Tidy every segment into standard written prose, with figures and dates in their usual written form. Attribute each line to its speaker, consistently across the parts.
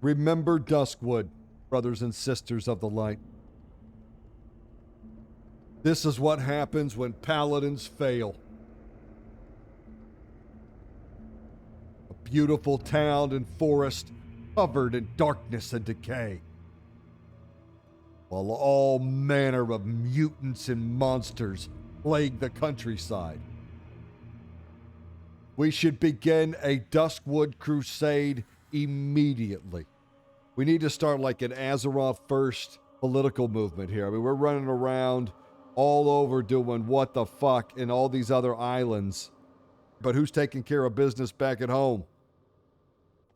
Speaker 1: Remember Duskwood, brothers and sisters of the light. This is what happens when paladins fail. A beautiful town and forest covered in darkness and decay, while all manner of mutants and monsters plague the countryside. We should begin a Duskwood crusade immediately. We need to start like an Azeroth first political movement here. I mean, we're running around all over doing what the fuck in all these other islands. But who's taking care of business back at home?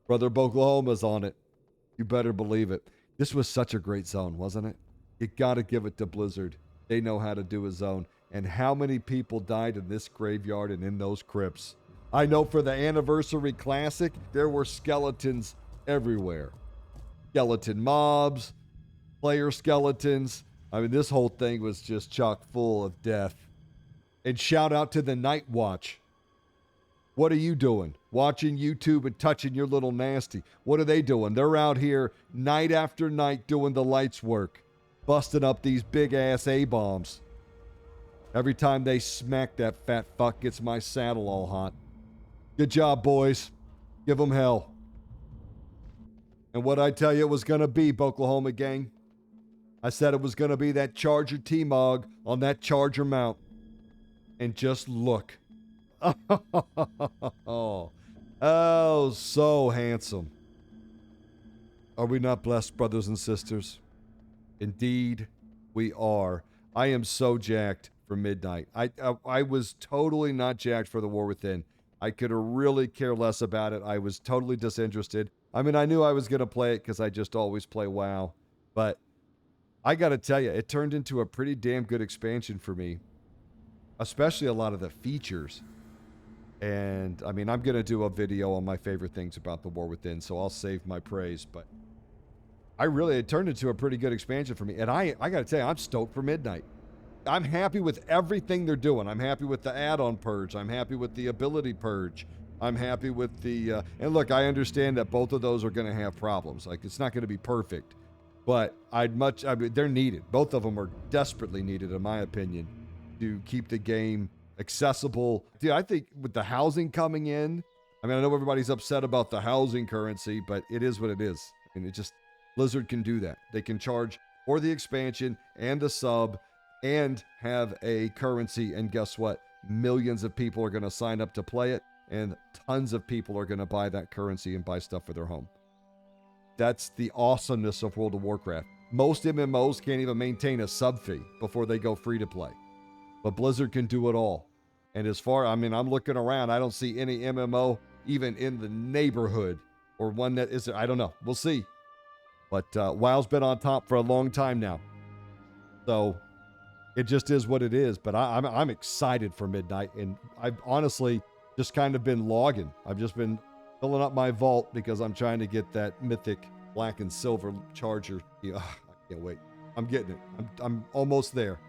Speaker 1: Brother Oklahoma's on it. You better believe it. This was such a great zone, wasn't it? You gotta give it to Blizzard. They know how to do a zone. And how many people died in this graveyard and in those crypts? I know for the Anniversary Classic, there were skeletons everywhere. Skeleton mobs, player skeletons. I mean, this whole thing was just chock full of death. And shout out to the Night Watch. What are you doing? Watching YouTube and touching your little nasty. What are they doing? They're out here night after night doing the lights work, busting up these big-ass A-bombs. Every time they smack that fat fuck, gets my saddle all hot. Good job, boys. Give them hell. And what I tell you it was going to be, Oklahoma gang, I said it was going to be that Charger T-Mog on that Charger mount. And just look. Oh, so handsome. Are we not blessed, brothers and sisters? Indeed, we are. I am so jacked for midnight. I was totally not jacked for the War Within. I could really care less about it. I was totally disinterested. I mean, I knew I was going to play it because I just always play WoW. But I got to tell you, it turned into a pretty damn good expansion for me. Especially a lot of the features. And, I mean, I'm going to do a video on my favorite things about the War Within, so I'll save my praise. But it turned into a pretty good expansion for me. And I got to tell you, I'm stoked for midnight. I'm happy with everything they're doing. I'm happy with the add-on purge. I'm happy with the ability purge. I'm happy with the... and look, I understand that both of those are going to have problems. Like, it's not going to be perfect. But I mean, they're needed. Both of them are desperately needed, in my opinion, to keep the game accessible. Dude, I think with the housing coming in... I mean, I know everybody's upset about the housing currency, but it is what it is. I mean, it just... Blizzard can do that. They can charge for the expansion and the sub and have a currency, and guess what? Millions of people are going to sign up to play it, and tons of people are going to buy that currency and buy stuff for their home. That's the awesomeness of World of Warcraft. Most MMOs can't even maintain a sub fee before they go free to play. But Blizzard can do it all. And I'm looking around, I don't see any MMO even in the neighborhood, or one that is, I don't know. We'll see. But WoW's been on top for a long time now. So it just is what it is. But I'm excited for midnight. And I've honestly just kind of been logging. I've just been filling up my vault because I'm trying to get that mythic black and silver charger. I can't wait. I'm getting it. I'm almost there.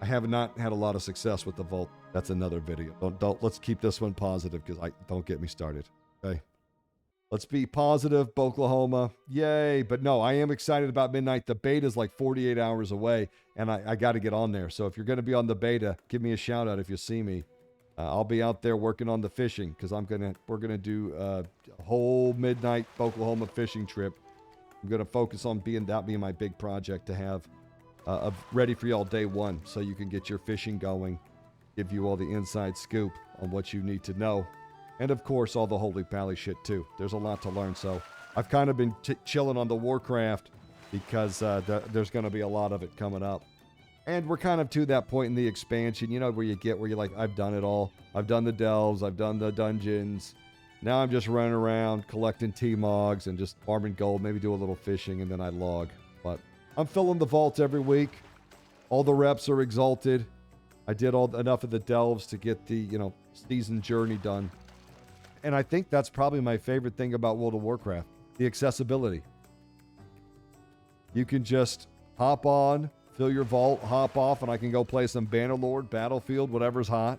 Speaker 1: I have not had a lot of success with the vault. That's another video. Let's keep this one positive because don't get me started. Okay. Let's be positive, Oklahoma. Yay. But no, I am excited about midnight. The beta is like 48 hours away, and I got to get on there. So if you're going to be on the beta, give me a shout out if you see me. I'll be out there working on the fishing because we're going to do a whole midnight Oklahoma fishing trip. I'm going to focus on that being my big project to have ready for y'all day one so you can get your fishing going, give you all the inside scoop on what you need to know. And, of course, all the holy pally shit, too. There's a lot to learn. So I've kind of been chilling on the Warcraft because there's going to be a lot of it coming up. And we're kind of to that point in the expansion, where you're like, I've done it all. I've done the delves. I've done the dungeons. Now I'm just running around collecting T-Mogs and just farming gold, maybe do a little fishing, and then I log. But I'm filling the vaults every week. All the reps are exalted. I did enough of the delves to get the, season journey done. And I think that's probably my favorite thing about World of Warcraft, the accessibility. You can just hop on, fill your vault, hop off, and I can go play some Bannerlord, Battlefield, whatever's hot.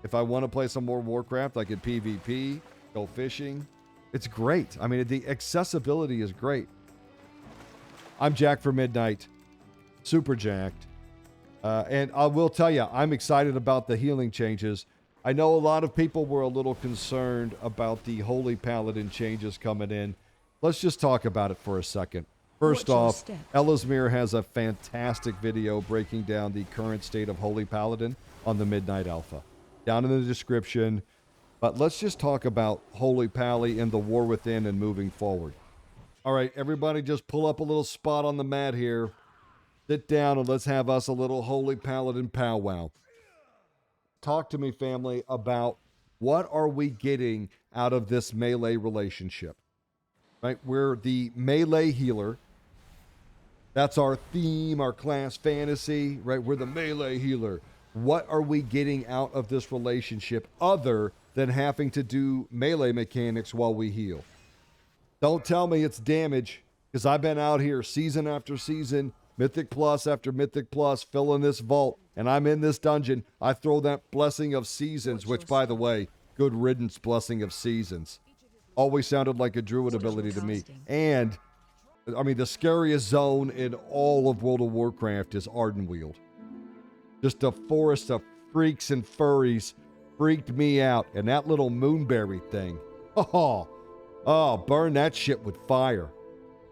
Speaker 1: If I want to play some more Warcraft, I can PvP, go fishing. It's great. I mean, the accessibility is great. I'm jacked for midnight. Super jacked. And I will tell you, I'm excited about the healing changes. I know a lot of people were a little concerned about the Holy Paladin changes coming in. Let's just talk about it for a second. First off, Ellesmere has a fantastic video breaking down the current state of Holy Paladin on the Midnight Alpha. Down in the description. But let's just talk about Holy Pally and the War Within and moving forward. All right, everybody just pull up a little spot on the mat here. Sit down and let's have us a little Holy Paladin powwow. Talk to me, family, about what are we getting out of this melee relationship. Right? We're the melee healer. That's our theme, our class fantasy, right? We're the melee healer. What are we getting out of this relationship other than having to do melee mechanics while we heal? Don't tell me it's damage, because I've been out here season after season, Mythic Plus after Mythic Plus, filling this vault, and I'm in this dungeon. I throw that Blessing of Seasons, which, by the way, good riddance, Blessing of Seasons. Always sounded like a druid ability to me. And, I mean, the scariest zone in all of World of Warcraft is Ardenweald. Just a forest of freaks and furries freaked me out. And that little moonberry thing. Oh, burn that shit with fire.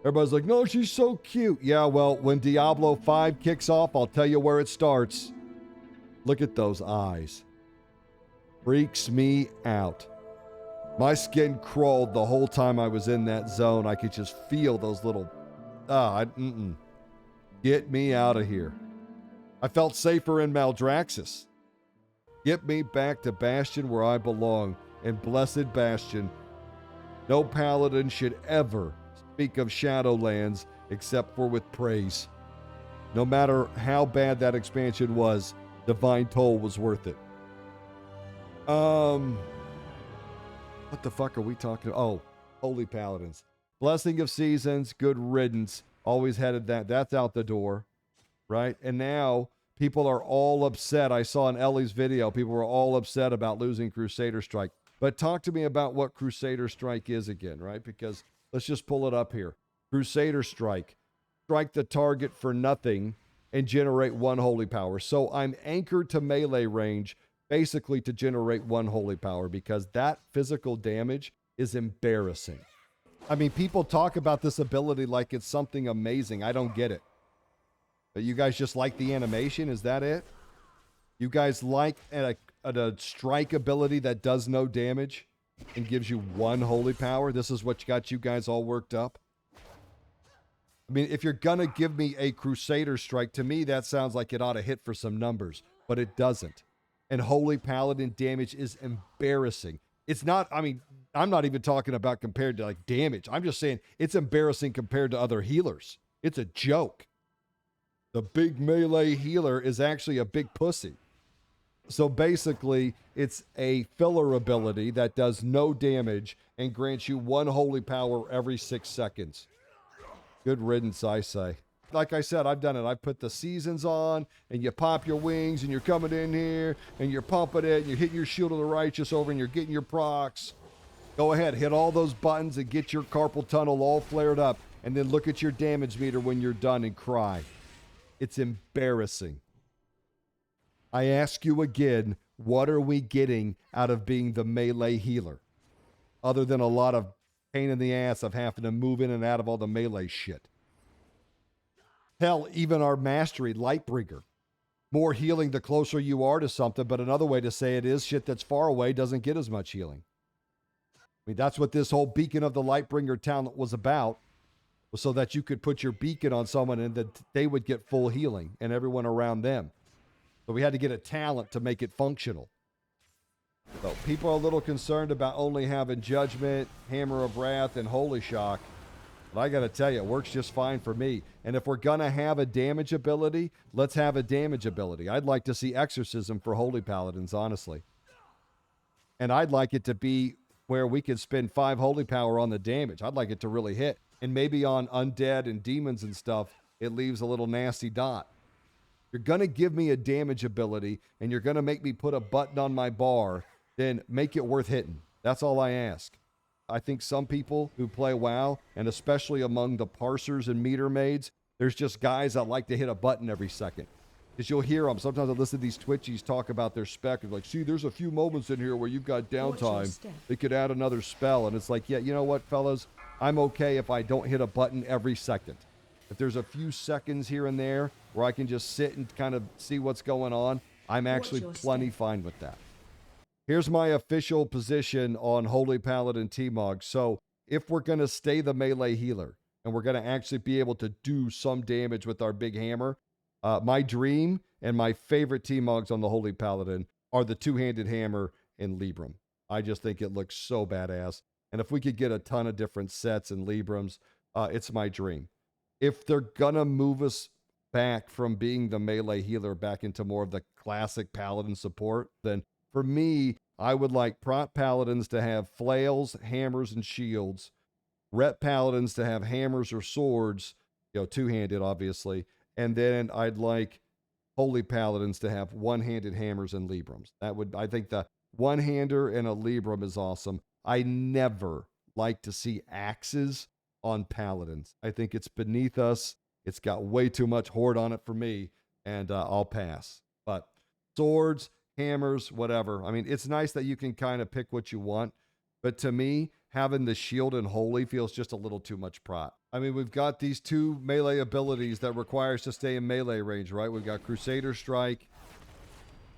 Speaker 1: Everybody's like, no, she's so cute. Yeah, well, when Diablo 5 kicks off, I'll tell you where it starts. Look at those eyes. Freaks me out. My skin crawled the whole time I was in that zone. I could just feel those little... Get me out of here. I felt safer in Maldraxxus. Get me back to Bastion where I belong. And blessed Bastion. No paladin should ever speak of Shadowlands except for with praise. No matter how bad that expansion was, Divine Toll was worth it. What the fuck are we talking about? Oh, Holy Paladins. Blessing of Seasons, good riddance. Always headed that. That's out the door, right? And now people are all upset. I saw in Ellie's video, people were all upset about losing Crusader Strike. But talk to me about what Crusader Strike is again, right? Because let's just pull it up here. Crusader Strike. Strike the target for nothing and generate 1 holy power. So I'm anchored to melee range basically to generate 1 holy power because that physical damage is embarrassing. I mean, people talk about this ability like it's something amazing. I don't get it. But you guys just like the animation? Is that it? You guys like a strike ability that does no damage and gives you 1 holy power? This is what got you guys all worked up? I mean, if you're gonna give me a Crusader Strike, to me that sounds like it ought to hit for some numbers, but it doesn't. And Holy Paladin damage is embarrassing. It's not, I mean, I'm not even talking about compared to like damage. I'm just saying it's embarrassing compared to other healers. It's a joke. The big melee healer is actually a big pussy. So basically, it's a filler ability that does no damage and grants you 1 holy power every 6 seconds. Good riddance, I say. Like I said, I've done it. I've put the seasons on, and you pop your wings, and you're coming in here, and you're pumping it, and you're hitting your Shield of the Righteous over, and you're getting your procs. Go ahead, hit all those buttons and get your carpal tunnel all flared up, and then look at your damage meter when you're done and cry. It's embarrassing. I ask you again, what are we getting out of being the melee healer? Other than a lot of pain in the ass of having to move in and out of all the melee shit. Hell, even our mastery, Lightbringer. More healing the closer you are to something, but another way to say it is shit that's far away doesn't get as much healing. I mean, that's what this whole Beacon of the Lightbringer talent was about, was so that you could put your beacon on someone and that they would get full healing and everyone around them. So we had to get a talent to make it functional. So people are a little concerned about only having Judgment, Hammer of Wrath, and Holy Shock. But I got to tell you, it works just fine for me. And if we're going to have a damage ability, let's have a damage ability. I'd like to see Exorcism for Holy Paladins, honestly. And I'd like it to be where we could spend 5 Holy Power on the damage. I'd like it to really hit. And maybe on Undead and Demons and stuff, it leaves a little nasty dot. You're going to give me a damage ability, and you're going to make me put a button on my bar, then make it worth hitting. That's all I ask. I think some people who play WoW, and especially among the parsers and meter maids, there's just guys that like to hit a button every second. Because you'll hear them. Sometimes I listen to these Twitchies talk about their spec. And like, see, there's a few moments in here where you've got downtime. They could add another spell. And it's like, yeah, you know what, fellas? I'm okay if I don't hit a button every second. If there's a few seconds here and there where I can just sit and kind of see what's going on, I'm actually plenty fine with that. Here's my official position on Holy Paladin T-Mogs. So if we're going to stay the melee healer and we're going to actually be able to do some damage with our big hammer, my dream and my favorite T-Mogs on the Holy Paladin are the two-handed hammer and Libram. I just think it looks so badass. And if we could get a ton of different sets and Librams, it's my dream. If they're going to move us back from being the melee healer back into more of the classic Paladin support, then for me, I would like prot Paladins to have flails, hammers, and shields. Ret Paladins to have hammers or swords, two-handed, obviously. And then I'd like Holy Paladins to have one-handed hammers and Librams. I think the one-hander and a Libram is awesome. I never like to see axes on Paladins. I think it's beneath us. It's got way too much horde on it for me, and I'll pass. But swords, hammers, whatever. I mean, it's nice that you can kind of pick what you want, but to me, having the shield and holy feels just a little too much prot. I mean, we've got these two melee abilities that require us to stay in melee range, right? We've got Crusader Strike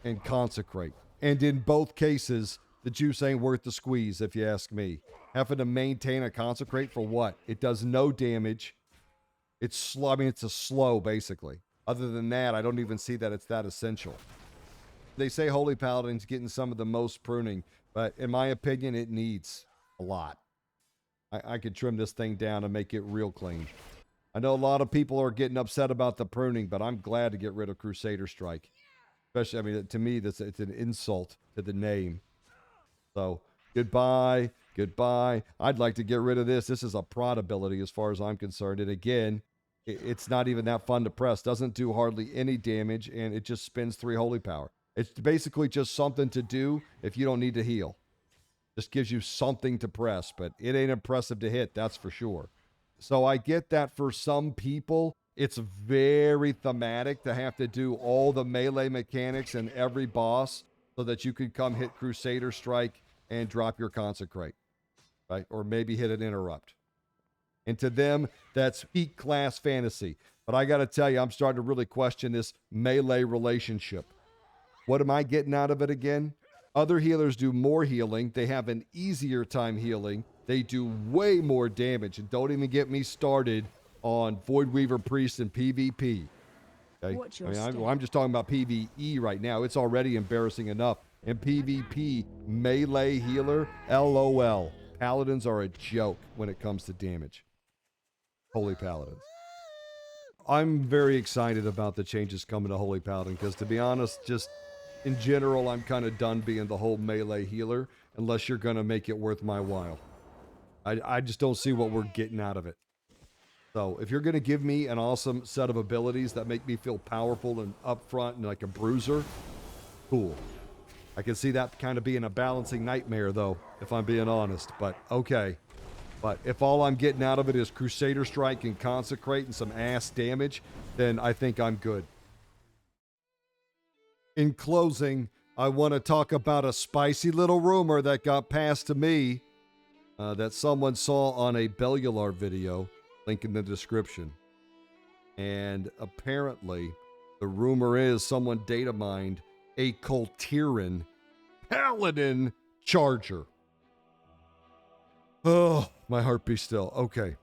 Speaker 1: and Consecrate. And in both cases, the juice ain't worth the squeeze, if you ask me. Having to maintain a Consecrate for what? It does no damage. It's slow. I mean, it's a slow, basically. Other than that, I don't even see that it's that essential. They say Holy Paladin's getting some of the most pruning, but in my opinion, it needs a lot. I could trim this thing down and make it real clean. I know a lot of people are getting upset about the pruning, but I'm glad to get rid of Crusader Strike. Especially, I mean, to me, it's an insult to the name. So, goodbye, goodbye. I'd like to get rid of this. This is a prod ability as far as I'm concerned. And again, it's not even that fun to press. Doesn't do hardly any damage, and it just spends 3 holy power. It's basically just something to do if you don't need to heal. Just gives you something to press, but it ain't impressive to hit, that's for sure. So I get that for some people, it's very thematic to have to do all the melee mechanics and every boss so that you could come hit Crusader Strike and drop your Consecrate, right? Or maybe hit an Interrupt. And to them, that's peak class fantasy. But I got to tell you, I'm starting to really question this melee relationship. What am I getting out of it again? Other healers do more healing. They have an easier time healing. They do way more damage. And don't even get me started on Voidweaver Priest and PvP. Okay? I'm just talking about PvE right now. It's already embarrassing enough. And PvP, melee healer, LOL. Paladins are a joke when it comes to damage. Holy Paladins. I'm very excited about the changes coming to Holy Paladin because, to be honest, just in general, I'm kind of done being the whole melee healer unless you're going to make it worth my while. I just don't see what we're getting out of it. So if you're going to give me an awesome set of abilities that make me feel powerful and upfront and like a bruiser, cool. I can see that kind of being a balancing nightmare, though, if I'm being honest. But okay. But if all I'm getting out of it is Crusader Strike and Consecrate and some ass damage, then I think I'm good. In closing, I want to talk about a spicy little rumor that got passed to me that someone saw on a Bellular video, link in the description. And apparently, the rumor is someone data mined a Coltiran Paladin Charger. Oh, my heart beats still. Okay.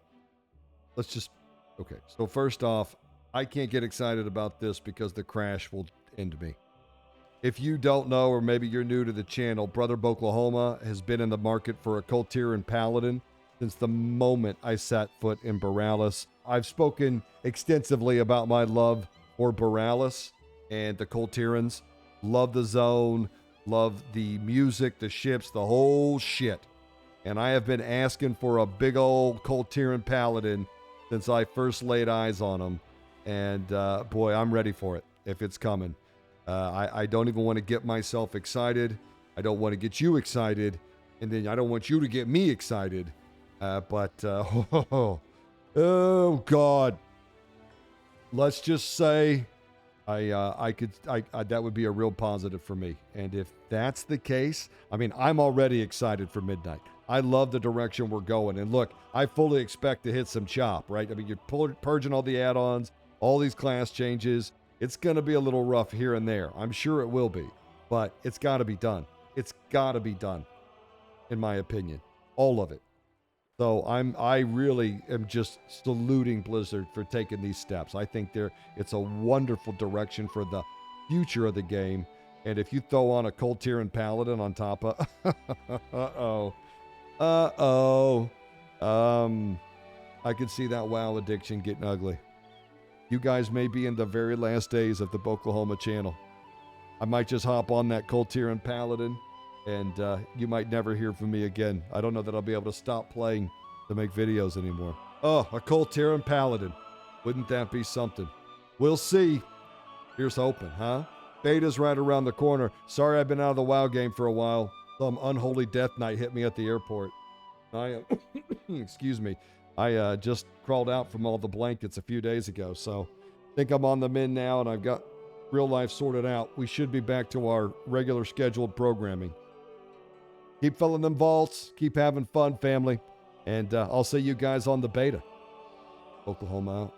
Speaker 1: Okay. So first off, I can't get excited about this because the crash will end me. If you don't know, or maybe you're new to the channel, Brother Oklahoma has been in the market for a Coltiran Paladin since the moment I set foot in Borealis. I've spoken extensively about my love for Borealis and the Coltirans. Love the zone, love the music, the ships, the whole shit. And I have been asking for a big old Coltiran Paladin since I first laid eyes on him. And boy, I'm ready for it if it's coming. I don't even want to get myself excited. I don't want to get you excited. And then I don't want you to get me excited. Oh God. Let's just say that would be a real positive for me. And if that's the case, I mean, I'm already excited for Midnight. I love the direction we're going. And look, I fully expect to hit some chop, right? I mean, you're purging all the add-ons, all these class changes. It's going to be a little rough here and there. I'm sure it will be, but it's got to be done. It's got to be done, in my opinion. All of it. So I really am just saluting Blizzard for taking these steps. I think it's a wonderful direction for the future of the game. And if you throw on a Cold Tyran Paladin on top of, I could see that WoW addiction getting ugly. You guys may be in the very last days of the Oklahoma channel. I might just hop on that Cold Tyran Paladin. And you might never hear from me again. I don't know that I'll be able to stop playing to make videos anymore. Oh, a Cold Tyran Paladin. Wouldn't that be something? We'll see. Here's hoping, huh? Beta's right around the corner. Sorry I've been out of the WoW game for a while. Some unholy death knight hit me at the airport. Excuse me. I just crawled out from all the blankets a few days ago, so I think I'm on the mend now and I've got real life sorted out. We should be back to our regular scheduled programming. Keep filling them vaults. Keep having fun, family. And I'll see you guys on the beta. Oklahoma out.